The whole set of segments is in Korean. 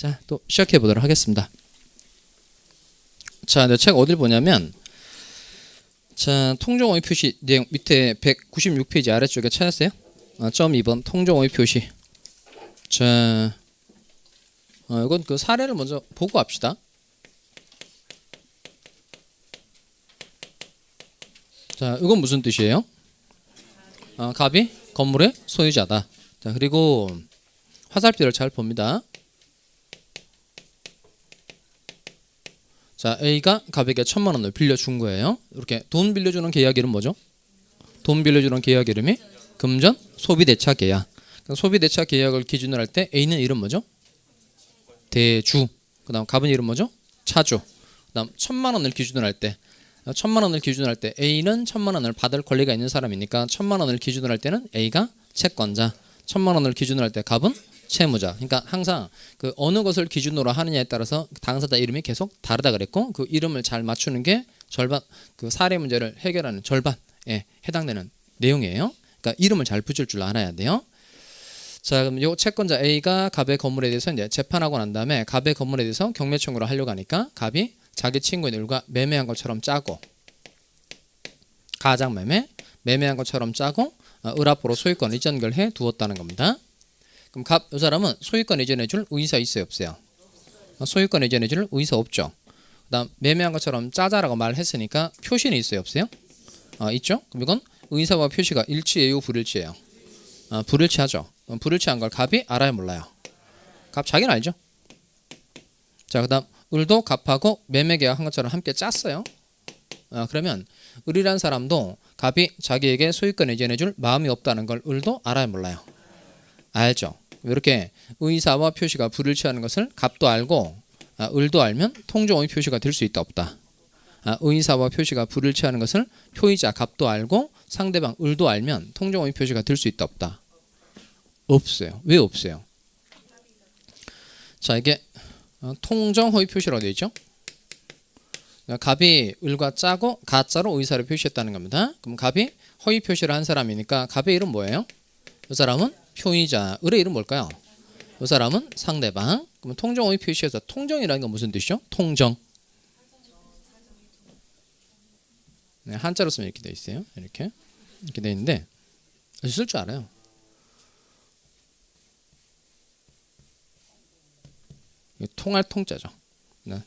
자, 또 시작해 보도록 하겠습니다. 자, 내 책 어딜 보냐면, 자, 통정오의 표시 내용 밑에 196페이지 아래쪽에 찾았어요? 점 2번 통정오의 표시. 자, 이건 그 사례를 먼저 보고 합시다. 자, 이건 무슨 뜻이에요? 갑이 건물의 소유자다. 자, 그리고 화살표를 잘 봅니다. 자, A가 갑에게 1000만 원을 빌려준 거예요. 이렇게 돈 빌려주는 계약 이름 뭐죠? 돈 빌려주는 계약 이름이 금전 소비대차 계약. 소비대차 계약을 기준으로 할 때 A는 이름 뭐죠? 대주. 그 다음 갑은 이름 뭐죠? 차주. 그 다음 1000만 원을 기준으로 할 때 1000만 원을 기준으로 할 때 A는 1000만 원을 받을 권리가 있는 사람이니까 1000만 원을 기준으로 할 때는 A가 채권자, 1000만 원을 기준으로 할 때 갑은 채무자. 그러니까 항상 그 어느 것을 기준으로 하느냐에 따라서 당사자 이름이 계속 다르다 그랬고, 그 이름을 잘 맞추는 게 절반, 그 사례 문제를 해결하는 절반에 해당되는 내용이에요. 그러니까 이름을 잘 붙일 줄 알아야 돼요. 자, 그럼 요 채권자 A가 갑의 건물에 대해서 이제 재판하고 난 다음에 갑의 건물에 대해서 경매 청구를 하려고 하니까 갑이 자기 친구들과 매매한 것처럼 짜고, 가장 매매한 것처럼 짜고 을 앞으로 소유권 이전결 해 두었다는 겁니다. 그럼 갑, 이 사람은 소유권 이전해 줄 의사 있어요, 없어요? 소유권 이전해 줄 의사 없죠. 그다음 매매한 것처럼 짜자라고 말했으니까 표시는 있어요, 없어요? 있죠? 그럼 이건 의사와 표시가 일치해요, 불일치해요? 불일치하죠. 불일치한 걸 갑이 알아요, 몰라요? 갑 자기는 알죠. 자, 그다음 을도 갑하고 매매 계약한 것처럼 함께 짰어요. 그러면 을이란 사람도 갑이 자기에게 소유권 이전해 줄 마음이 없다는 걸 을도 알아요, 몰라요? 알죠. 이렇게 의사와 표시가 불일치하는 것을 갑도 알고 을도 알면 통정오의 표시가 될 수 있다, 없다? 의사와 표시가 불일치하는 것을 표의자 갑도 알고 상대방 을도 알면 통정오의 표시가 될 수 있다, 없다? 없어요. 왜 없어요? 자, 이게 통정허위 표시라고 되어 있죠. 갑이 을과 짜고 가짜로 의사를 표시했다는 겁니다. 그럼 갑이 허위 표시를 한 사람이니까 갑의 이름 뭐예요? 이 사람은 표의자. 을의 이름 뭘까요? 이 사람은 상대방. 그럼 통정허위 표시에서 통정이라는 건 무슨 뜻이죠? 통정. 네, 한자로 쓰면 이렇게 되어 있어요. 이렇게 되어 있는데 쓸 줄 알아요. 통할 통자죠. 네.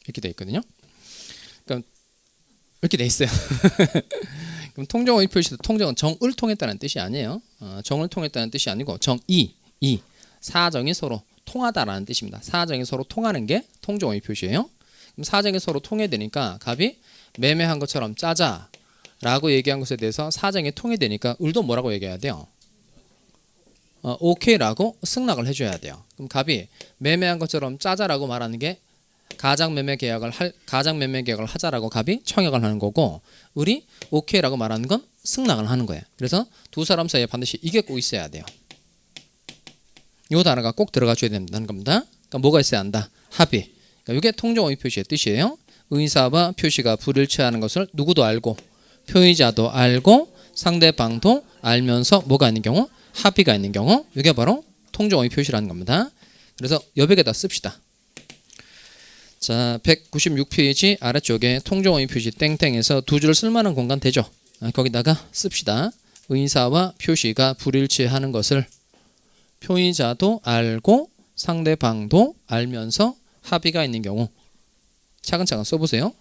이렇게 돼 있거든요. 그러니까 이렇게 돼 있어요. 그럼 통정의 표시도 통정은 정을 통했다는 뜻이 아니에요. 정을 통했다는 뜻이 아니고 정이 사정이 서로 통하다라는 뜻입니다. 사정이 서로 통하는 게 통정의 표시예요. 그럼 사정이 서로 통해되니까 갑이 매매한 것처럼 짜자라고 얘기한 것에 대해서 사정이 통해되니까 을도 뭐라고 얘기해야 돼요? 오케이라고 승낙을 해줘야 돼요. 그럼 갑이 매매한 것처럼 짜자라고 말하는 게 가장 매매 계약을 하자라고 갑이 청약을 하는 거고, 을이 오케이라고 말하는 건 승낙을 하는 거예요. 그래서 두 사람 사이에 반드시 이게 꼭 있어야 돼요. 이 단어가 꼭 들어가 줘야 된다는 겁니다. 그러니까 뭐가 있어야 한다? 합의. 그러니까 이게 통정오의 표시의 뜻이에요. 의사와 표시가 불일치하는 것을 누구도 알고 표의자도 알고 상대방도 알면서 뭐가 있는 경우? 합의가 있는 경우, 이게 바로 통정오의 표시라는 겁니다. 그래서 여백에다 씁시다. 자, 196페이지 아래쪽에 통정오의 표시 땡땡에서 두 줄 쓸만한 공간 되죠. 거기다가 씁시다. 의사와 표시가 불일치하는 것을 표의자도 알고 상대방도 알면서 합의가 있는 경우. 차근차근 써보세요.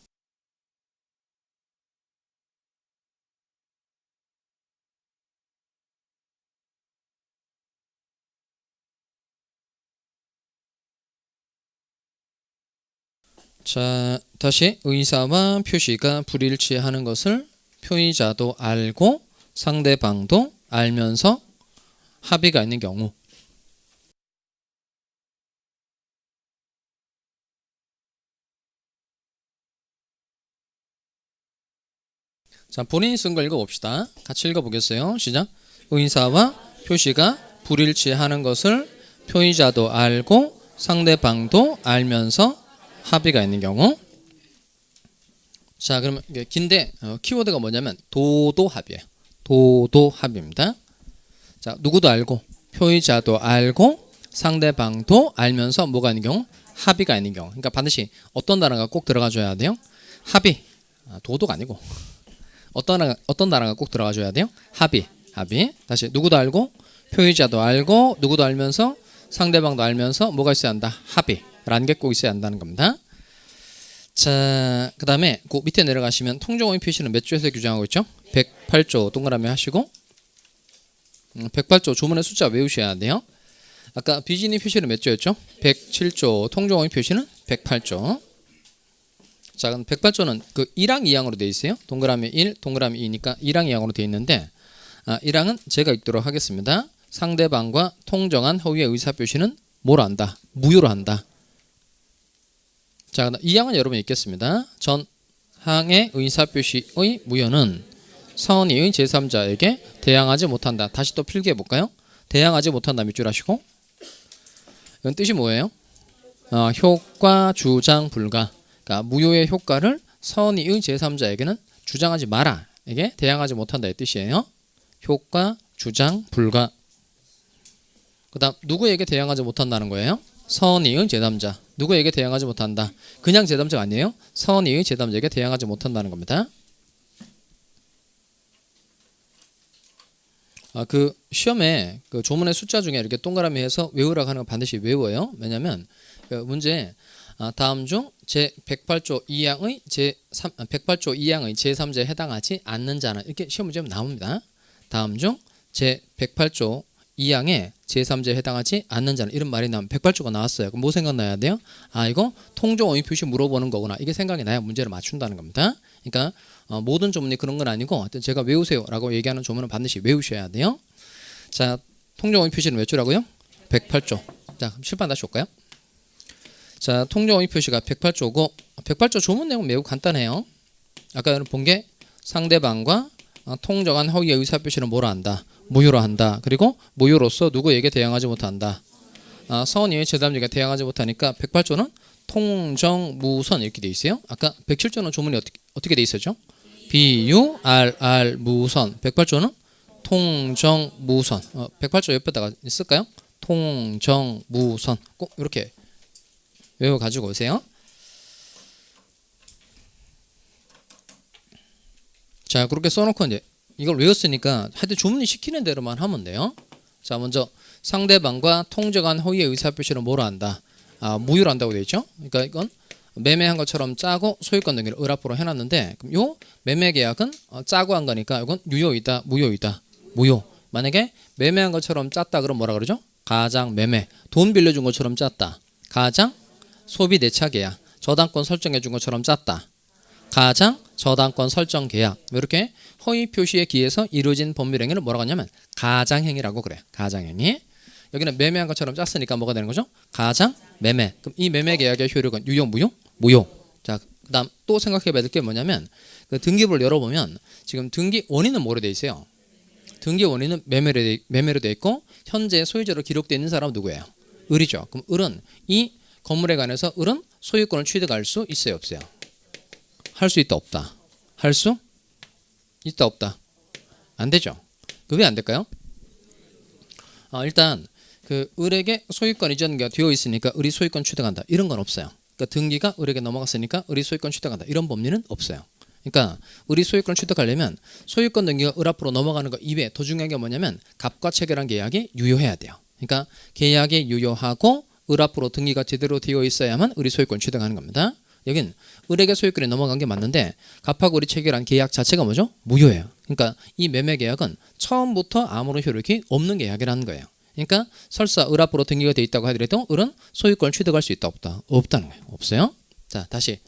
자, 다시 의사와 표시가 불일치하는 것을 표의자도 알고 상대방도 알면서 합의가 있는 경우. 자, 본인이 쓴 거 읽어봅시다. 같이 읽어보겠어요. 시작. 의사와 표시가 불일치하는 것을 표의자도 알고 상대방도 알면서 합의가 있는 경우. 자, 그러면 긴데 키워드가 뭐냐면 도도합이에요. 도도합입니다. 자, 누구도 알고 표의자도 알고 상대방도 알면서 뭐가 아닌 경우? 합의가 아닌 경우. 그러니까 반드시 어떤 단어가 꼭 들어가줘야 돼요? 합의. 도도가 아니고 어떤 단어가 꼭 들어가줘야 돼요? 합의. 다시 누구도 알고 표의자도 알고 누구도 알면서 상대방도 알면서 뭐가 있어야 한다? 합의라는 게 꼭 있어야 한다는 겁니다. 자, 그 다음에 그 밑에 내려가시면 통정어휘 표시는 몇 조에서 규정하고 있죠? 108조 동그라미 하시고 108조 조문의 숫자 외우셔야 돼요. 아까 비진이 표시는 몇 조였죠? 107조 통정어휘 표시는 108조. 자, 그럼 108조는 그 1항 2항으로 되어 있어요. 동그라미 1, 동그라미 2니까 1항 2항으로 되어 있는데 1항은 제가 읽도록 하겠습니다. 상대방과 통정한 허위의 의사표시는 뭐로 한다? 무효로 한다. 자, 2항은 여러분 읽겠습니다. 전항의 의사표시의 무효는 선의의 제3자에게 대항하지 못한다. 다시 또 필기해 볼까요? 대항하지 못한다 밑줄 하시고. 이건 뜻이 뭐예요? 효과 주장 불가. 그러니까 무효의 효과를 선의의 제3자에게는 주장하지 마라. 이게 대항하지 못한다 이 뜻이에요. 효과 주장 불가. 그 다음 누구에게 대항하지 못한다는 거예요? 선의의 제3자. 누구에게 대항하지 못한다? 그냥 제3자가 아니에요. 선의의 제3자에게 대항하지 못한다는 겁니다. 그 시험에 그 조문의 숫자 중에 이렇게 동그라미 해서 외우라고 하는 거 반드시 외워요. 왜냐면 그 문제 다음 중 제108조 2항의 제108조 2항의 제3자에 해당하지 않는 자는 이렇게 시험 문제면 나옵니다. 다음 중 제108조 2항에 제3자에 해당하지 않는 자는 이런 말이 나오면 108조가 나왔어요. 그럼 뭐 생각나야 돼요? 이거 통정어휘 표시 물어보는 거구나. 이게 생각이 나야 문제를 맞춘다는 겁니다. 그러니까 모든 조문이 그런 건 아니고 하여튼 제가 외우세요 라고 얘기하는 조문은 반드시 외우셔야 돼요. 자, 통정어휘 표시는 몇 조라고요? 108조. 자, 그럼 칠판 다시 올까요? 자, 통정어휘 표시가 108조고 108조 조문 내용은 매우 간단해요. 아까 여러분 본 게 상대방과 통정한 허위의 의사표시는 뭐로 한다? 무효로 한다. 그리고 무효로서 누구에게 대항하지 못한다. 선의의 제3자에게 대항하지 못하니까 108조는 통정무선 이렇게 돼 있어요. 아까 107조는 조문이 어떻게 돼 있었죠? 비유 RR 무선. 108조는 통정무선. 108조 옆에다가 쓸까요? 통정무선. 꼭 이렇게 외워 가지고 오세요. 자, 그렇게 써놓고 이제 이걸 외웠으니까 하여튼 조문이 시키는 대로만 하면 돼요. 자, 먼저 상대방과 통정한 허위의 의사표시는 뭐로 한다? 무효로 한다고 되어 있죠. 그러니까 이건 매매한 것처럼 짜고 소유권 등기를 을앞으로 해놨는데 그럼 요 매매 계약은 짜고 한 거니까 이건 유효이다, 무효이다, 무효. 만약에 매매한 것처럼 짰다 그럼 뭐라 그러죠? 가장 매매. 돈 빌려준 것처럼 짰다. 가장 소비 내차 계약. 저당권 설정해 준 것처럼 짰다. 가장 저당권 설정 계약. 이렇게 허위 표시에 기해서 이루어진 법률행위를 뭐라고 하냐면 가장행위라고 그래요. 가장행위. 여기는 매매한 것처럼 짰으니까 뭐가 되는 거죠? 가장 매매. 그럼 이 매매 계약의 효력은 유효, 무효? 무효. 자, 그 다음 또 생각해 봐야 될 게 뭐냐면 그 등기부를 열어보면 지금 등기 원인은 뭐로 돼 있어요? 등기 원인은 매매로 돼 있고 현재 소유자로 기록되어 있는 사람은 누구예요? 을이죠. 그럼 을은 이 건물에 관해서 을은 소유권을 취득할 수 있어요, 없어요? 할 수 있다, 없다? 할 수 있다, 없다? 안 되죠. 그 왜 안 될까요? 일단 그 을에게 소유권 이전가 되어 있으니까 을이 소유권 취득한다. 이런 건 없어요. 그러니까 등기가 을에게 넘어갔으니까 을이 소유권 취득한다. 이런 법리는 없어요. 그러니까 을이 소유권 취득하려면 소유권 등기가 을 앞으로 넘어가는 거 이외에 더 중요한 게 뭐냐면 갑과 체결한 계약이 유효해야 돼요. 그러니까 계약이 유효하고 을 앞으로 등기가 제대로 되어 있어야만 을이 소유권 취득하는 겁니다. 여긴 을에게 소유권이 넘어간 게 맞는데 갑하고 을이 체결한 계약 자체가 뭐죠? 무효예요. 그러니까 이 매매 계약은 처음부터 아무런 효력이 없는 계약이라는 거예요. 그러니까 설사 을 앞으로 등기가 돼 있다고 하더라도 을은 소유권을 취득할 수 있다, 없다? 없다는 거예요. 없어요. 자, 다시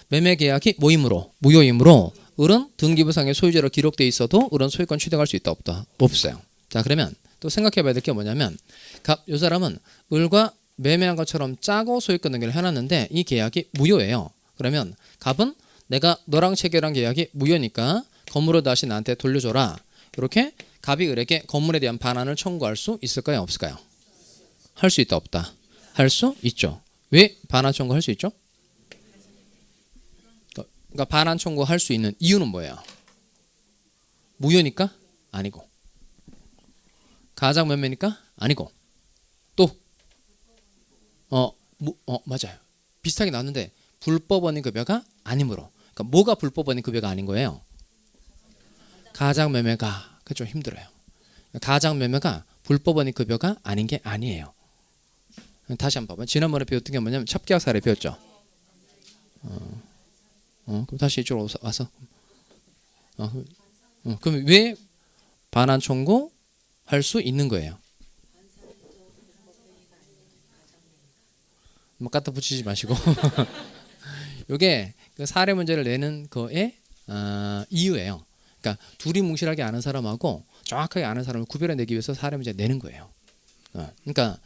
매매 계약이 뭐이므로? 무효이므로 을은 등기부상의 소유자로 기록돼 있어도 을은 소유권 취득할 수 있다, 없다? 없어요. 자, 그러면 또 생각해 봐야 될 게 뭐냐면 이 사람은 을과 매매한 것처럼 짜고 소유권 등기를 해놨는데 이 계약이 무효예요. 그러면 갑은 내가 너랑 체결한 계약이 무효니까 건물을 다시 나한테 돌려줘라. 이렇게 갑이 을에게 건물에 대한 반환을 청구할 수 있을까요, 없을까요? 할 수 있다, 없다? 할 수 있죠. 왜 반환 청구할 수 있죠? 그러니까 반환 청구할 수 있는 이유는 뭐예요? 무효니까? 아니고. 가장 매매니까? 아니고. 또 맞아요. 비슷하게 나왔는데 불법원인 급여가 아니므로. 그러니까 뭐가 불법원인 급여가 아닌 거예요? 가장매매가. 그죠? 힘들어요. 가장매매가 불법원인 급여가 아닌 게 아니에요. 다시 한번 봐봐요. 지난번에 배웠던 게 뭐냐면 첩계약 사례 배웠죠. 그럼 다시 이쪽으로 와서. 그럼 왜 반환 청구할 수 있는 거예요? 뭐 갖다 붙이지 마시고. 이게 그 사례 문제를 내는 거의 이유예요. 그러니까 둘이 뭉실하게 아는 사람하고 정확하게 아는 사람을 구별해내기 위해서 사례 문제 내는 거예요. 그러니까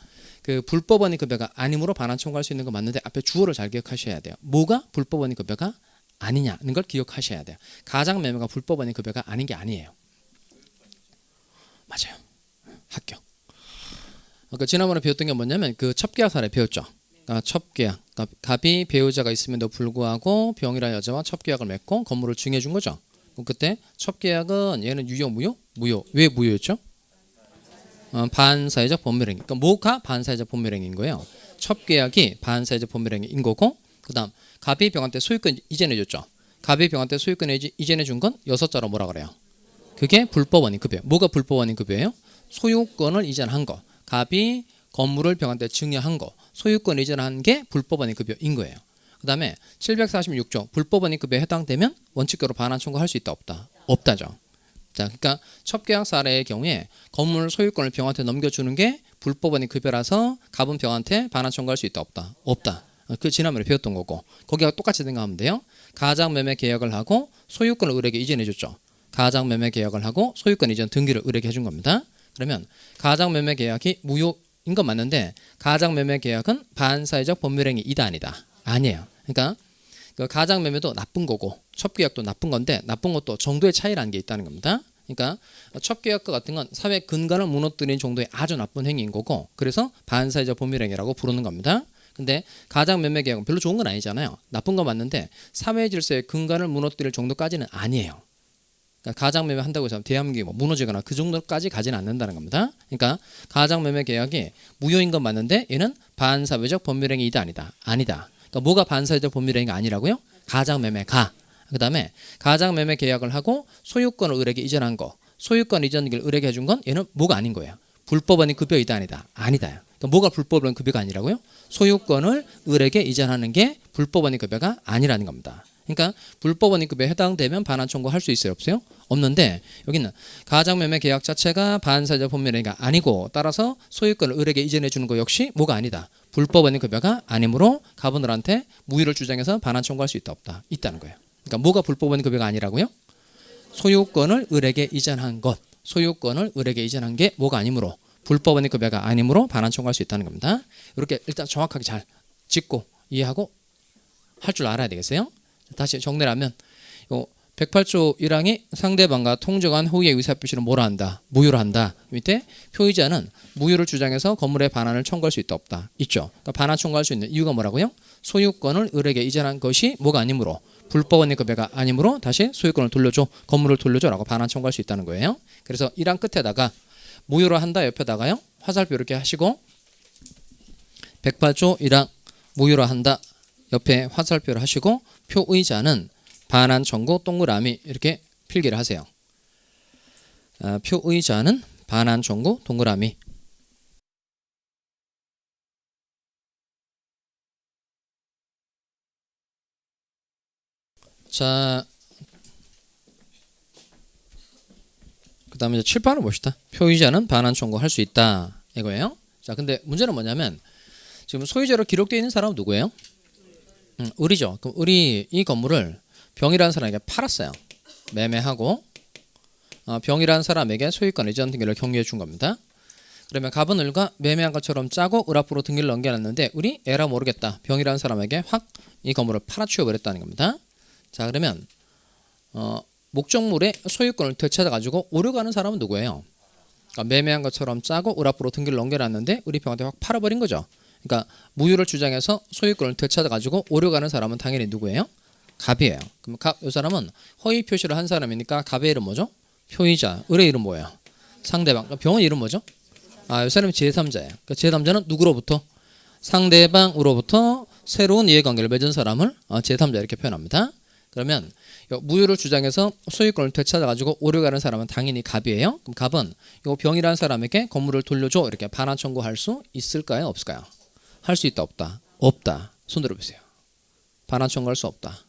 그 불법원인 급여가 아니므로 반환 청구할 수 있는 거 맞는데 앞에 주어를 잘 기억하셔야 돼요. 뭐가 불법원인 급여가 아니냐는 걸 기억하셔야 돼요. 가장매매가 불법원인 급여가 아닌 게 아니에요. 맞아요. 합격. 그러니까 지난번에 배웠던 게 뭐냐면 그 첩계약 사례 배웠죠. 그러니까 첩계약. 그러니까 갑이 배우자가 있음에도 불구하고 병이라는 여자와 첩계약을 맺고 건물을 증여해 준 거죠. 그때 첩계약은 얘는 유효 무효? 무효. 왜 무효였죠? 반사회적 법률행위. 그러니까 뭐가 반사회적 법률행위인 거예요? 첩계약이 반사회적 법률행위인 거고, 그다음 갑이 병한테 소유권 이전해 줬죠. 갑이 병한테 소유권 이전해 준 건 6자로 뭐라 그래요? 그게 불법원인 급여. 뭐가 불법원인 급여예요? 소유권을 이전한 거. 갑이 건물을 병한테 증여한 거. 소유권 이전한 게 불법원인 급여인 거예요. 그다음에 746조 불법원인 급여에 해당되면 원칙적으로 반환 청구할 수 있다 없다? 없다죠. 자, 그러니까 첩계약 사례의 경우에 건물 소유권을 병한테 넘겨주는 게 불법원인 급여라서 갑은 병한테 반환 청구할 수 있다 없다? 없다. 그 지난번에 배웠던 거고 거기가 똑같이 생각하면 돼요. 가장매매 계약을 하고 소유권을 을에게 이전해 줬죠. 가장매매 계약을 하고 소유권 이전 등기를 을에게 해준 겁니다. 그러면 가장매매 계약이 무효인 건 맞는데 가장매매 계약은 반사회적 법률행위이다 아니다? 아니에요. 그러니까 그 가장매매도 나쁜 거고 첩계약도 나쁜 건데 나쁜 것도 정도의 차이라는 게 있다는 겁니다. 그러니까 첩계약과 같은 건 사회 근간을 무너뜨리는 정도의 아주 나쁜 행위인 거고 그래서 반사회적 법률행위라고 부르는 겁니다. 근데 가장매매 계약은 별로 좋은 건 아니잖아요. 나쁜 건 맞는데 사회 질서의 근간을 무너뜨릴 정도까지는 아니에요. 그러니까 가장매매 한다고 해서 대한민국이 뭐 무너지거나 그 정도까지 가지는 않는다는 겁니다. 그러니까 가장매매 계약이 무효인 건 맞는데 얘는 반사회적 법률행위이다 아니다? 아니다. 그러니까 뭐가 반사회적 법률행위가 아니라고요? 가장매매가. 그 다음에 가장매매 계약을 하고 소유권을 을에게 이전한 거. 소유권 이전을 을에게 해준 건 얘는 뭐가 아닌 거예요? 불법원인 급여이다 아니다? 아니다. 그러니까 뭐가 불법원인 급여가 아니라고요? 소유권을 을에게 이전하는 게 불법원인 급여가 아니라는 겁니다. 그러니까 불법원인 급여에 해당되면 반환 청구할 수 있어요? 없어요? 없는데 여기는 가장매매 계약 자체가 반사회적 법률행위가 아니고 따라서 소유권을 을에게 이전해 주는 거 역시 뭐가 아니다? 불법원인 급여가 아니므로 가분들한테 무효를 주장해서 반환 청구할 수 있다 없다? 있다는 거예요. 그러니까 뭐가 불법원인 급여가 아니라고요? 소유권을 을에게 이전한 것. 소유권을 을에게 이전한 게 뭐가 아니므로 불법원인 급여가 아니므로 반환 청구할 수 있다는 겁니다. 이렇게 일단 정확하게 잘 짚고 이해하고 할 줄 알아야 되겠어요? 다시 정리를 하면 108조 1항이 상대방과 통정한 후의 의사표시를 뭐라 한다? 무효로 한다. 밑에 표의자는 무효를 주장해서 건물의 반환을 청구할 수 있다 없다? 있죠. 그러니까 반환 청구할 수 있는 이유가 뭐라고요? 소유권을 을에게 이전한 것이 뭐가 아니므로 불법원인 급여가 아니므로 다시 소유권을 돌려줘, 건물을 돌려줘 라고 반환 청구할 수 있다는 거예요. 그래서 1항 끝에다가 무효로 한다 옆에다가요 화살표 이렇게 하시고 108조 1항 무효로 한다 옆에 화살표를 하시고 표의자는 반환 청구 동그라미 이렇게 필기를 하세요. 표의자는 반환 청구 동그라미. 자, 그 다음에 이제 7번을 봅시다. 표의자는 반환 청구할 수 있다 이거예요. 자, 근데 문제는 뭐냐면 지금 소유자로 기록되어 있는 사람은 누구예요? 을이죠. 그럼 을이 이 건물을 병이라는 사람에게 팔았어요. 매매하고 병이라는 사람에게 소유권 이전 등기를 경유해 준 겁니다. 그러면 갑은 을과 매매한 것처럼 짜고 을 앞으로 등기를 넘겨놨는데 을이 에라 모르겠다. 병이라는 사람에게 확 이 건물을 팔아치워 버렸다는 겁니다. 자, 그러면 목적물의 소유권을 되찾아가지고 오려가는 사람은 누구예요? 그러니까 매매한 것처럼 짜고 을 앞으로 등기를 넘겨놨는데 을이 병한테 확 팔아버린 거죠. 그러니까 무효를 주장해서 소유권을 되찾아가지고 오려가는 사람은 당연히 누구예요? 갑이에요. 그럼 이 사람은 허위 표시를 한 사람이니까 갑의 이름 뭐죠? 표의자. 을의 이름 뭐예요? 상대방. 병의 이름 뭐죠? 이 사람이 제3자예요. 그러니까 제3자는 누구로부터? 상대방으로부터 새로운 이해관계를 맺은 사람을 제3자 이렇게 표현합니다. 그러면 무효를 주장해서 소유권을 되찾아가지고 오류가는 사람은 당연히 갑이에요. 그럼 갑은 이 병이라는 사람에게 건물을 돌려줘 이렇게 반환 청구할 수 있을까요? 없을까요? 할 수 있다 없다? 없다. 손 들어보세요. 반환 청구할 수 없다.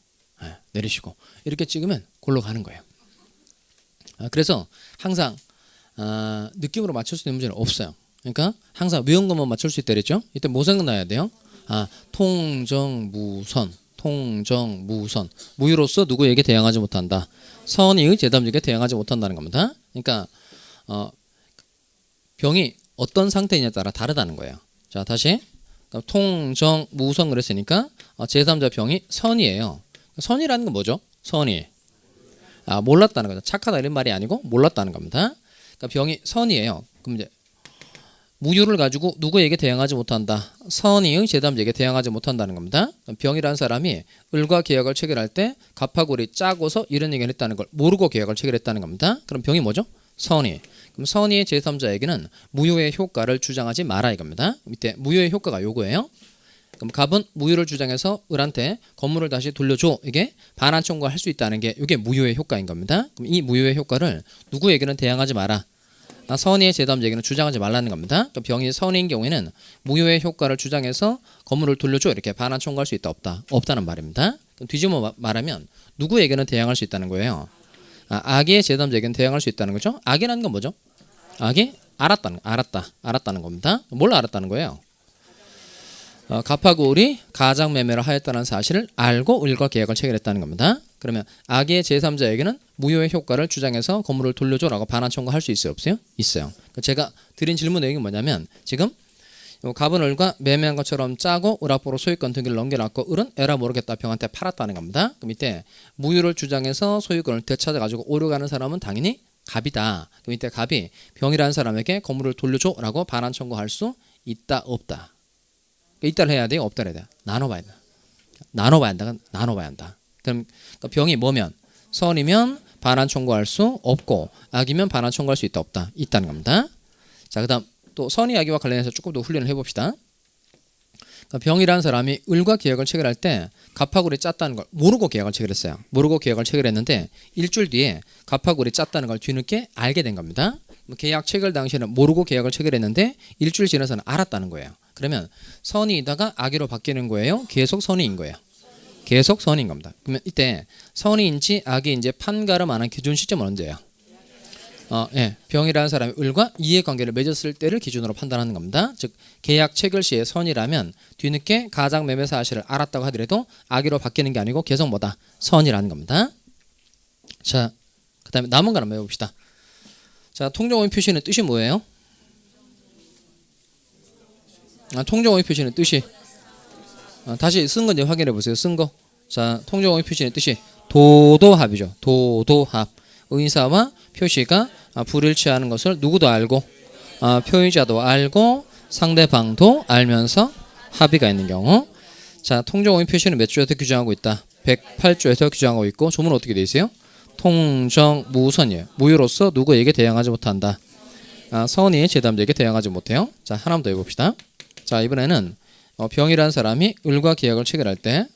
내리시고 이렇게 찍으면 골로 가는 거예요. 그래서 항상 느낌으로 맞출 수 있는 문제는 없어요. 그러니까 항상 외운 것만 맞출 수 있다 그랬죠? 이때 뭐 생각나야 돼요? 통정무선. 통정무선. 무효로서 누구에게 대항하지 못한다. 선의의 제3자에게 대항하지 못한다는 겁니다. 그러니까 병이 어떤 상태냐에 따라 다르다는 거예요. 자, 다시. 그러니까 통정무선 그랬으니까 제3자 병이 선이에요. 선이라는 건 뭐죠? 선이. 몰랐다는 거죠. 착하다 이런 말이 아니고 몰랐다는 겁니다. 그러니까 병이 선이에요. 그럼 이제 무효를 가지고 누구에게 대항하지 못한다. 선의의 제3자에게 대항하지 못한다는 겁니다. 병이라는 사람이 을과 계약을 체결할 때 갑하고리 짜고서 이런 얘기를 했다는 걸 모르고 계약을 체결했다는 겁니다. 그럼 병이 뭐죠? 선의. 그럼 선의의 제3자에게는 무효의 효과를 주장하지 마라 이겁니다. 밑에 무효의 효과가 요거예요. 그럼 갑은 무효를 주장해서 을한테 건물을 다시 돌려줘. 이게 반환 청구할 수 있다는 게 이게 무효의 효과인 겁니다. 그럼 이 무효의 효과를 누구에게는 대항하지 마라. 선의의 제3자에게는 주장하지 말라는 겁니다. 그러니까 병이 선의인 경우에는 무효의 효과를 주장해서 건물을 돌려줘 이렇게 반환 청구할 수 있다 없다? 없다는 말입니다. 그럼 뒤집어 말하면 누구에게는 대항할 수 있다는 거예요. 악의 제3자에게는 대항할 수 있다는 거죠. 악이라는 건 뭐죠? 악이 알았다는 겁니다. 뭘 알았다는 거예요? 갑하고 을이 가장매매를 하였다는 사실을 알고 을과 계약을 체결했다는 겁니다. 그러면 악의 제3자에게는 무효의 효과를 주장해서 건물을 돌려줘라고 반환 청구할 수 있어요? 없어요? 있어요. 제가 드린 질문 내용이 뭐냐면 지금 갑은 을과 매매한 것처럼 짜고 을 앞으로 소유권 등기를 넘겨놨고 을은 에라 모르겠다 병한테 팔았다는 겁니다. 그럼 이때 무효를 주장해서 소유권을 되찾아가지고 오류가는 사람은 당연히 갑이다. 그럼 이때 갑이 병이라는 사람에게 건물을 돌려줘라고 반환 청구할 수 있다 없다? 있다를 해야 돼요? 없다를 해야 돼요? 나눠봐야 된다. 나눠봐야 한다. 그럼 병이 뭐면? 선이면 반환 청구할 수 없고 악이면 반환 청구할 수 있다 없다? 있다는 겁니다. 자, 그 다음 또 선의 악의와 관련해서 조금 더 훈련을 해봅시다. 그러니까 병이라는 사람이 을과 계약을 체결할 때 갑하고 을이 짰다는 걸 모르고 계약을 체결했어요. 모르고 계약을 체결했는데 일주일 뒤에 갑하고 을이 짰다는 걸 뒤늦게 알게 된 겁니다. 계약 체결 당시에는 모르고 계약을 체결했는데 일주일 지나서는 알았다는 거예요. 그러면 선의이다가 악의로 바뀌는 거예요? 계속 선의인 거예요? 계속 선의인 겁니다. 그러면 이때 선의인지 악의인지 판가름 안 한 기준 시점은 언제예요? 병이라는 사람이 을과 이해관계를 맺었을 때를 기준으로 판단하는 겁니다. 즉 계약 체결 시에 선이라면 뒤늦게 가장매매 사실을 알았다고 하더라도 악의로 바뀌는 게 아니고 계속 뭐다? 선이라는 겁니다. 자, 그 다음에 남은 거 한번 해봅시다. 자, 통정오인 표시는 뜻이 뭐예요? 통정오인 표시는 뜻이 다시 쓴 거 이제 확인해 보세요. 쓴 거. 자, 통정오인 표시는 뜻이 도도합이죠. 도도합. 의사와 표시가 불일치하는 것을 누구도 알고 표의자도 알고 상대방도 알면서 합의가 있는 경우. 자, 통정오인 표시는 몇 조에서 규정하고 있다? 108조에서 규정하고 있고 조문은 어떻게 돼 있어요? 통정무선이에요. 무효로서 누구에게 대항하지 못한다. 선의의 제3자에게 대항하지 못해요. 자, 하나만 더 해봅시다. 자, 이번에는 병이라는 사람이 을과 계약을 체결할 때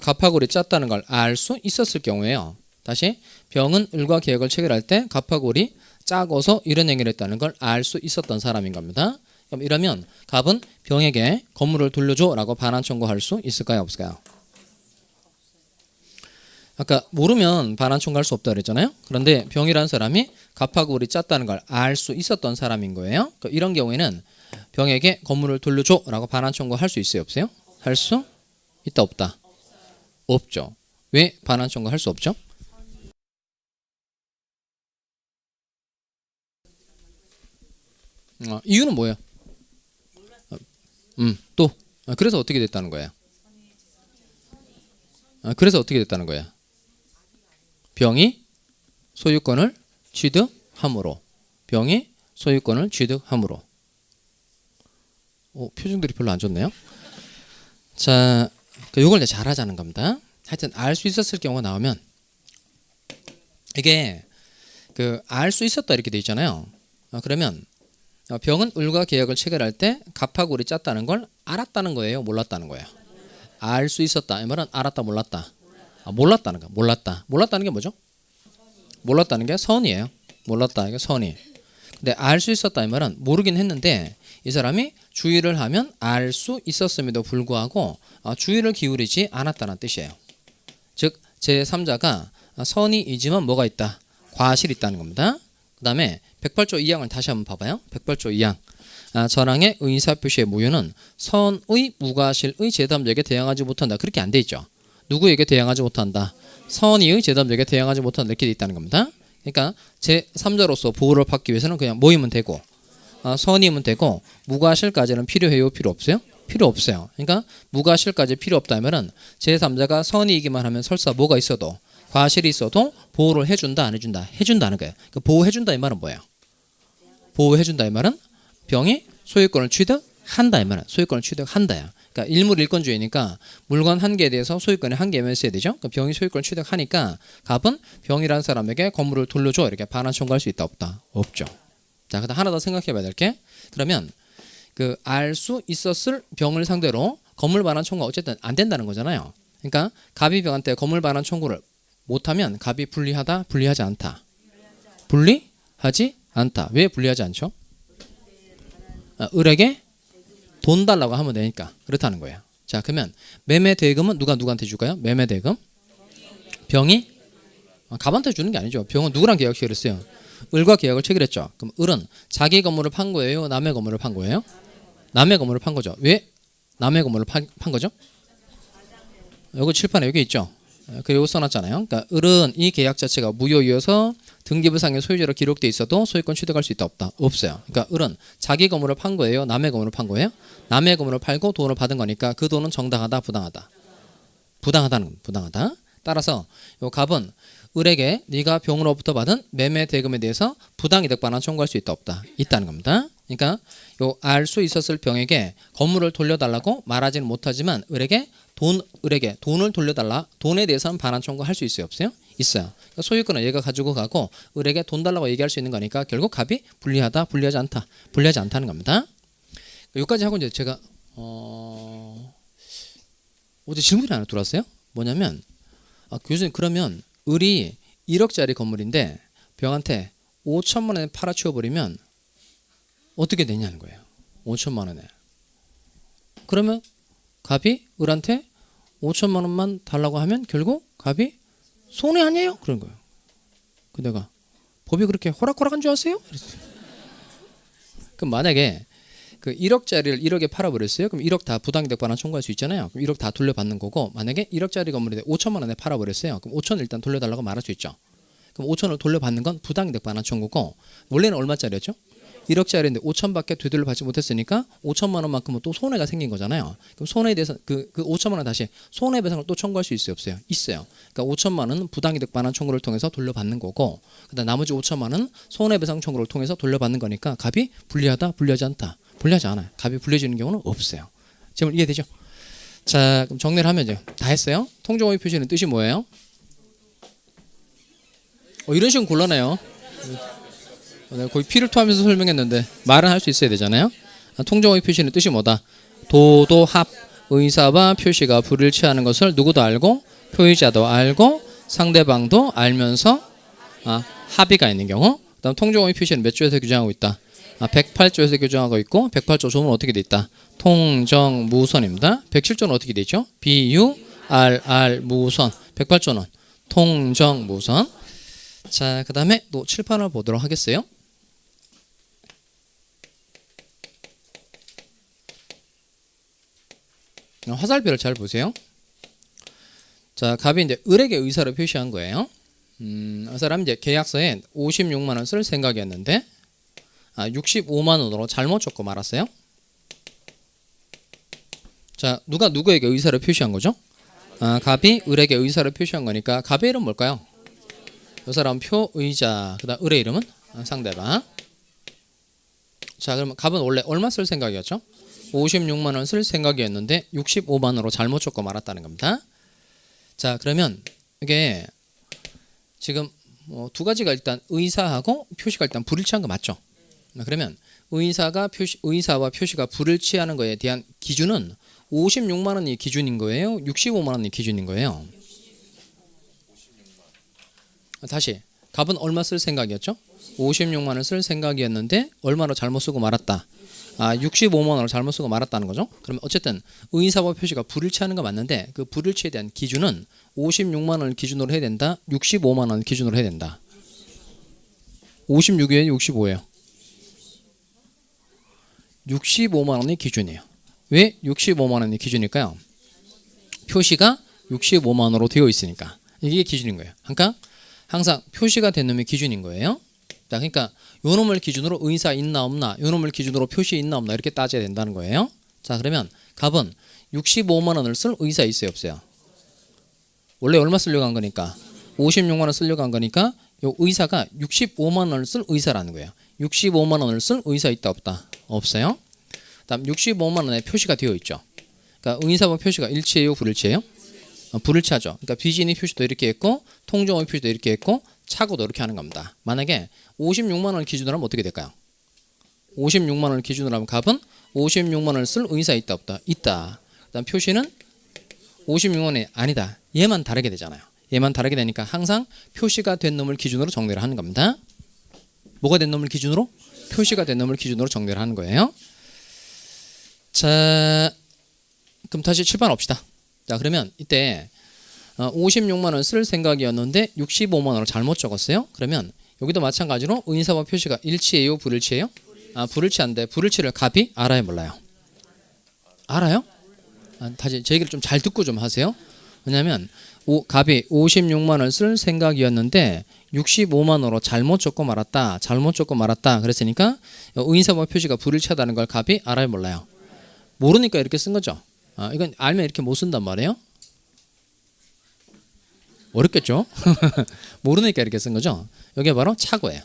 갑하고 을이 짰다는 걸 알 수 있었을 경우에요. 다시 병은 을과 계약을 체결할 때 갑하고 을이 짜고서 이런 행위를 했다는 걸 알 수 있었던 사람인 겁니다. 그럼 이러면 갑은 병에게 건물을 돌려줘라고 반환 청구할 수 있을까요? 없을까요? 아까 모르면 반환 청구할 수 없다 그랬잖아요. 그런데 병이라는 사람이 갑하고 을이 짰다는 걸 알 수 있었던 사람인 거예요. 그러니까 이런 경우에는 병에게 건물을 돌려줘라고 반환 청구할 수 있어요? 없어요? 할 수 있다 없다? 없죠. 왜 반환 청구할 수 없죠? 이유는 뭐예요? 또 그래서 어떻게 됐다는 거예요? 그래서 어떻게 됐다는 거예요? 병이 소유권을 취득함으로. 병이 소유권을 취득함으로. 표정들이 별로 안 좋네요. 자, 요걸 이제 잘하자는 겁니다. 하여튼 알 수 있었을 경우가 나오면 이게 그 알 수 있었다 이렇게 돼 있잖아요. 그러면 병은 을과 계약을 체결할 때 갑하고 을이 짰다는 걸 알았다는 거예요, 몰랐다는 거예요? 알 수 있었다 이 말은 알았다 몰랐다? 몰랐다는 거. 몰랐다는 게 뭐죠? 몰랐다는 게 선이에요. 몰랐다 이게 선이. 근데 알 수 있었다 이 말은 모르긴 했는데 이 사람이 주의를 하면 알 수 있었음에도 불구하고 주의를 기울이지 않았다는 뜻이에요. 즉 제3자가 선의이지만 뭐가 있다? 과실이 있다는 겁니다. 그 다음에 108조 2항을 다시 한번 봐봐요. 108조 2항. 전항의 의사표시의 무효는 선의 무과실의 제3자에게 대항하지 못한다. 그렇게 안 돼 있죠. 누구에게 대항하지 못한다? 선의의 제3자에게 대항하지 못한다. 이렇게 돼 있다는 겁니다. 그러니까 제3자로서 보호를 받기 위해서는 그냥 뭐이면 되고 선의면 되고 무과실까지는 필요해요? 필요 없어요? 필요 없어요. 그러니까 무과실까지 필요 없다 하면은 제3자가 선의이기만 하면 설사 뭐가 있어도 과실이 있어도 보호를 해준다 안 해준다? 해준다는 거예요. 그러니까 보호해준다 이 말은 뭐예요? 보호해준다 이 말은 병이 소유권을 취득한다 이 말은 소유권을 취득한다야. 그러니까 일물일권주의니까 물건 한 개에 대해서 소유권이 한 개면 있어야 되죠. 그러니까 병이 소유권을 취득하니까 갑은 병이라는 사람에게 건물을 돌려줘 이렇게 반환 청구할 수 있다 없다? 없죠. 자, 그다음 하나 더 생각해봐야 될 게 그러면 그 알 수 있었을 병을 상대로 건물 반환 청구가 어쨌든 안 된다는 거잖아요. 그러니까 갑이 병한테 건물 반환 청구를 못하면 갑이 불리하다, 불리하지 않다. 불리하지 않다. 왜 불리하지 않죠? 을에게 돈 달라고 하면 되니까 그렇다는 거예요. 자, 그러면 매매 대금은 누구한테 줄까요? 매매 대금 병이 갑한테 주는 게 아니죠. 병은 누구랑 계약 체결했어요? 을과 계약을 체결했죠. 그럼 을은 자기 건물을 판 거예요? 남의 건물을 판 거예요? 남의 건물을 판 거죠. 왜 남의 건물을 판 거죠? 여기 칠판에 여기 있죠. 그리고 써놨잖아요. 그러니까 을은 이 계약 자체가 무효이어서 등기부상의 소유자로 기록돼 있어도 소유권 취득할 수 있다 없다? 없어요. 그러니까 을은 자기 건물을 판 거예요? 남의 건물을 판 거예요? 남의 건물을 팔고 돈을 받은 거니까 그 돈은 정당하다 부당하다? 부당하다. 따라서 요 갑은 을에게 네가 병으로부터 받은 매매 대금에 대해서 부당이득 반환 청구할 수 있다 없다? 있다는 겁니다. 그러니까 요 알 수 있었을 병에게 건물을 돌려달라고 말하지는 못하지만 을에게 돈을 돌려달라. 돈에 대해서는 반환 청구할 수 있어요 없어요? 있어요. 그러니까 소유권은 얘가 가지고 가고 을에게 돈 달라고 얘기할 수 있는 거니까 결국 갑이 불리하다, 불리하지 않다, 불리하지 않다는 겁니다. 여기까지 하고 이제 제가 어제 질문이 하나 들어왔어요. 뭐냐면 교수님 그러면 을이 1억짜리 건물인데 병한테 5천만 원에 팔아치워버리면 어떻게 되냐는 거예요. 5천만 원에. 그러면 갑이 을한테 5천만 원만 달라고 하면 결국 갑이 손해 아니에요? 그런 거예요. 그 내가 법이 그렇게 호락호락한 줄 아세요? 그럼 만약에 그 1억짜리를 1억에 팔아버렸어요. 그럼 1억 다 부당이득 반환 청구할 수 있잖아요. 그럼 1억 다 돌려받는 거고 만약에 1억짜리 건물인데 5천만 원에 팔아버렸어요. 그럼 5천 일단 돌려달라고 말할 수 있죠. 그럼 5천을 돌려받는 건 부당이득 반환 청구고 원래는 얼마짜리였죠? 1억짜리인데 5천밖에 되돌려 받지 못했으니까 5천만 원만큼은 또 손해가 생긴 거잖아요. 그럼 손해에 대해서 그 5천만 원 다시 손해배상을 또 청구할 수 있어요 없어요? 있어요. 그러니까 5천만 원은 부당이득 반환 청구를 통해서 돌려받는 거고 그다음 나머지 5천만 원은 손해배상 청구를 통해서 돌려받는 거니까 갑이 불리하다, 불리하지 않다? 불리하지 않아요. 갑이 불리해지는 경우는 없어요. 질문 이해되죠? 자, 그럼 정리를 하면 이제 다 했어요. 통정호의 표시는 뜻이 뭐예요? 이런 식은 곤란해요. 내가 거의 피를 토하면서 설명했는데 말은 할 수 있어야 되잖아요. 통정호의 표시는 뜻이 뭐다? 도도 합 의사와 표시가 불일치하는 것을 누구도 알고 표의자도 알고 상대방도 알면서 합의가 있는 경우. 그다음 통정호의 표시는 몇 조에서 규정하고 있다? 108조에서 규정하고 있고 108조 조문 어떻게 돼 있다? 통정무선입니다. 107조는 어떻게 돼 있죠? 비유 무선. 108조는 통정무선. 자, 그 다음에 또 칠판을 보도록 하겠어요. 화살표를 잘 보세요. 자, 갑이 이제 을에게 의사를 표시한 거예요. 이 사람이 이제 계약서에 56만 원 쓸 생각이었는데 65만 원으로 잘못 적고 말았어요. 자, 누가 누구에게 의사를 표시한 거죠? 갑이 을에게 의사를 표시한 거니까 갑의 이름 뭘까요? 이 사람 표의자. 그다음 을의 이름은 상대방. 자, 그러면 갑은 원래 얼마 쓸 생각이었죠? 56만 원 쓸 생각이었는데 65만 원으로 잘못 적고 말았다는 겁니다. 자, 그러면 이게 지금 두 가지가 일단 의사하고 표시가 일단 불일치한 거 맞죠? 그러면 의사와 표시가 불일치하는 거에 대한 기준은 56만 원이 기준인 거예요? 65만 원이 기준인 거예요? 다시 값은 얼마 쓸 생각이었죠? 56만 원 쓸 생각이었는데 얼마로 잘못 쓰고 말았다. 65만 원을 잘못 쓰고 말았다는 거죠. 그러면 어쨌든 의사와 표시가 불일치하는 거 맞는데 그 불일치에 대한 기준은 56만 원을 기준으로 해야 된다. 65만 원을 기준으로 해야 된다. 56이에요? 65예요? 65만 원이 기준이에요. 왜 65만 원이 기준일까요? 표시가 65만 원으로 되어 있으니까. 이게 기준인 거예요. 그러니까 항상 표시가 된 놈이 기준인 거예요. 자, 그러니까 요 놈을 기준으로 의사 있나 없나, 요 놈을 기준으로 표시 있나 없나 이렇게 따져야 된다는 거예요. 자, 그러면 값은 65만 원을 쓸 의사 있어요, 없어요? 원래 얼마 쓰려고 한 거니까 56만 원 쓰려고 한 거니까 요 의사가 65만 원을 쓸 의사라는 거예요. 65만 원을 쓸 의사 있다 없다? 없어요. 다음 65만 원에 표시가 되어 있죠. 그러니까 의사와 표시가 일치해요, 불일치해요? 불일치하죠. 그러니까 비진이 표시도 이렇게 했고 통정의 표시도 이렇게 했고 차고도 이렇게 하는 겁니다. 만약에 56만 원을 기준으로 하면 어떻게 될까요? 56만 원을 기준으로 하면 값은 56만 원을 쓸 의사 있다 없다? 있다. 그다음 표시는 56만 원이 아니다. 얘만 다르게 되잖아요. 얘만 다르게 되니까 항상 표시가 된 놈을 기준으로 정리를 하는 겁니다. 뭐가 된 놈을 기준으로? 표시가 된 놈을 기준으로 정리를 하는 거예요. 자, 그럼 다시 칠판 옵시다. 자, 그러면 이때 56만 원 쓸 생각이었는데 65만 원을 잘못 적었어요. 그러면 여기도 마찬가지로 의사와 표시가 일치해요, 불일치해요? 불일치한데 불일치를 값이 알아요, 몰라요? 알아요? 다시 제 얘기를 좀 잘 듣고 좀 하세요. 왜냐하면 값이 56만 원을 쓸 생각이었는데 65만 원으로 잘못 적고 말았다. 그랬으니까 의사와 표시가 불일치하다는 걸 값이 알아요, 몰라요? 모르니까 이렇게 쓴 거죠. 이건 알면 이렇게 못 쓴단 말이에요. 어렵겠죠? 모르니까 이렇게 쓴 거죠. 이게 바로 차고예요.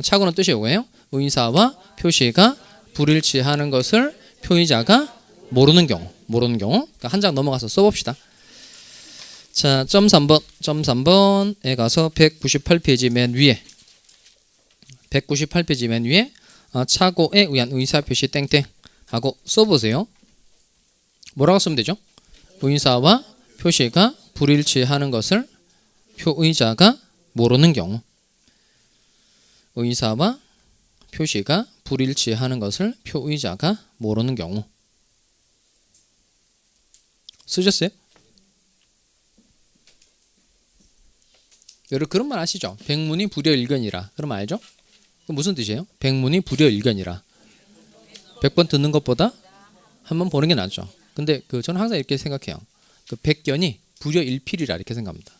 차고는 뜻이 이거예요. 의사와 표시가 불일치하는 것을 표의자가 모르는 경우. 그러니까 한 장 넘어가서 써봅시다. 자, 점 3번에 가서 198페이지 맨 위에 198페이지 맨 위에 차고에 의한 의사 표시 땡땡 하고 써보세요. 뭐라고 쓰면 되죠? 의사와 표시가 불일치하는 것을 표의자가 모르는 경우. 의사와 표시가 불일치하는 것을 표의자가 모르는 경우. 쓰셨어요? 여러분 그런 말 아시죠? 백문이 불여일견이라. 그럼 알죠? 그럼 무슨 뜻이에요? 백문이 불여일견이라. 100번 듣는 것보다 한 번 보는 게 낫죠. 근데 저는 항상 이렇게 생각해요. 백견이 불여일필이라 이렇게 생각합니다.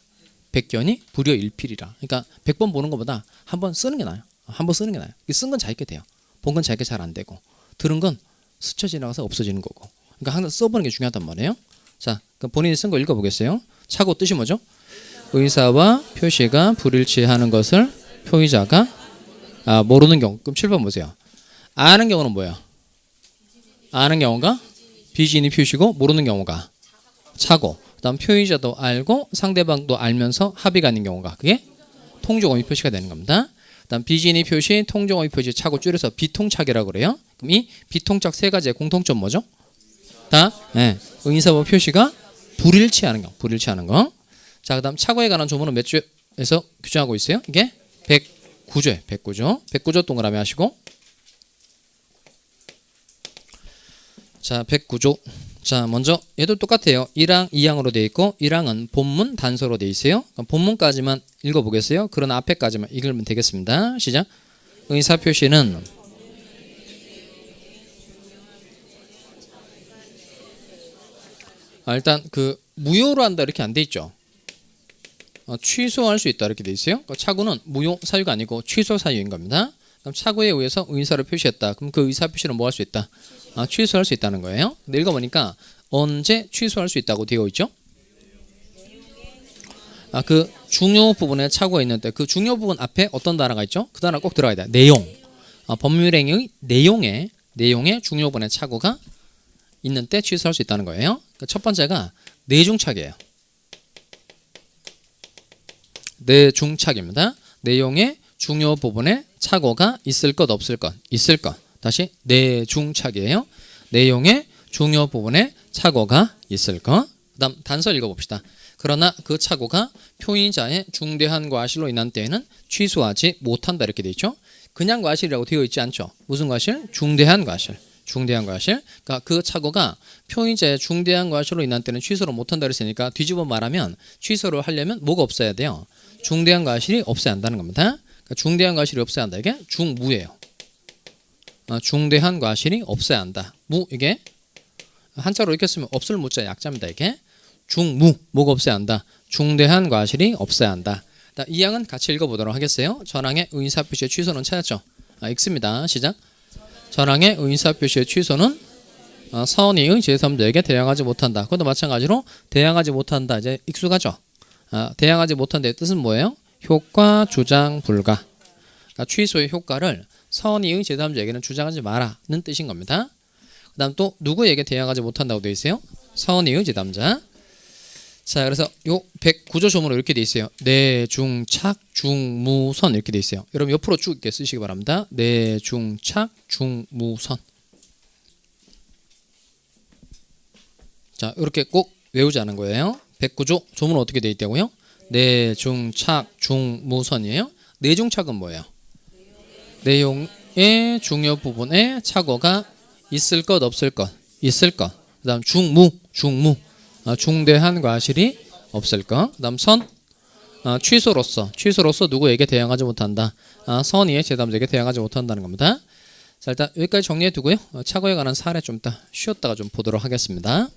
백견이 불여일필이라. 그러니까 100번 보는 것보다 한 번 쓰는 게 나아요. 한 번 쓰는 게 나아요. 쓴 건 잘게 돼요. 본 건 잘게 잘 안 되고 들은 건 스쳐 지나가서 없어지는 거고. 그러니까 항상 써보는 게 중요하단 말이에요. 자, 그럼 본인이 쓴 거 읽어보겠어요. 차고 뜻이 뭐죠? 의사와 표시가 불일치하는 것을 표의자가 모르는 경우. 그럼 7번 보세요. 아는 경우는 뭐예요? 아는 경우가 비진이 표시고 모르는 경우가 차고. 그다음 표의자도 알고 상대방도 알면서 합의가 아닌 경우가 그게 통정어휘 표시가 되는 겁니다. 그다음 비진이 표시, 통정어휘 표시 차고 줄여서 비통착이라고 그래요. 그럼 이 비통착 세 가지의 공통점 뭐죠? 다 의사와 표시가 불일치하는 경우. 불일치하는 거. 자, 그다음 차고에 관한 조문은 몇 조에서 규정하고 있어요? 이게 109조에 109조. 109조 동그라미 하시고. 자, 109조. 자, 먼저 얘도 똑같아요. 1항, 2항으로 되어 있고 1항은 본문 단서로 되어 있어요. 그럼 본문까지만 읽어보겠어요. 그러나 앞에까지만 읽으면 되겠습니다. 시작. 의사 표시는 일단 무효로 한다 이렇게 안 돼 있죠. 취소할 수 있다 이렇게 돼 있어요. 차고는 무효 사유가 아니고 취소 사유인 겁니다. 그럼 차고에 의해서 의사를 표시했다. 그럼 그 의사 표시는 뭐 할 수 있다? 취소할 수 있다는 거예요. 근데 읽어보니까 언제 취소할 수 있다고 되어 있죠? 그 중요 부분에 차고가 있는데 그 중요 부분 앞에 어떤 단어가 있죠? 그 단어 꼭 들어가야 돼. 내용. 법률행위의 내용에 중요 부분에 차고가 있는 때 취소할 수 있다는 거예요. 첫 번째가 내중착이에요. 내중착입니다. 내용의 중요 부분에 착오가 있을 것 없을 것. 있을 것. 다시 내중착이에요. 내용의 중요 부분에 착오가 있을 것. 그 다음 단서 읽어봅시다. 그러나 그 착오가 표의자의 중대한 과실로 인한 때에는 취소하지 못한다 이렇게 되어 있죠. 그냥 과실이라고 되어 있지 않죠. 무슨 과실? 중대한 과실. 중대한 과실. 그러니까 그 착오가 표의자의 중대한 과실로 인한 때는 취소를 못한다 그랬으니까 뒤집어 말하면 취소를 하려면 뭐가 없어야 돼요? 중대한 과실이 없어야 한다는 겁니다. 그러니까 중대한 과실이 없어야 한다. 이게 중무예요. 중대한 과실이 없어야 한다. 무 이게 한자로 이렇게 쓰면 없을 무자 약자입니다. 이게 중무 뭐가 없어야 한다. 중대한 과실이 없어야 한다. 이 항은 같이 읽어보도록 하겠어요. 전항의 의사표시의 취소는 찾았죠. X입니다. 시작. 전항의 의사표시의 취소는 선의의 제3자에게 대항하지 못한다. 그것도 마찬가지로 대항하지 못한다. 이제 익숙하죠. 대항하지 못한다의 뜻은 뭐예요? 효과 주장 불가. 그러니까 취소의 효과를 선의의 제3자에게는 주장하지 마라는 뜻인 겁니다. 그 다음 또 누구에게 대항하지 못한다고 되어 있어요? 선의의 제3자. 자, 그래서 요 109조 조문으로 이렇게 되어 있어요. 내중착 중무선 이렇게 되어 있어요. 여러분 옆으로 쭉 이렇게 쓰시기 바랍니다. 내중착 중무선. 자, 이렇게 꼭 외우자는 거예요. 109조 조문은 어떻게 되어 있다고요? 내중착 중무선이에요. 내중착은 뭐예요? 내용의 중요 부분에 착오가 있을 것 없을 것. 있을 것. 그 다음 중무 중대한 과실이 없을 것. 그 다음 선 취소로서 누구에게 대항하지 못한다. 선의의 제3자에게 대항하지 못한다는 겁니다. 자, 일단 여기까지 정리해 두고요. 착오에 관한 사례 좀 이따 쉬었다가 좀 보도록 하겠습니다.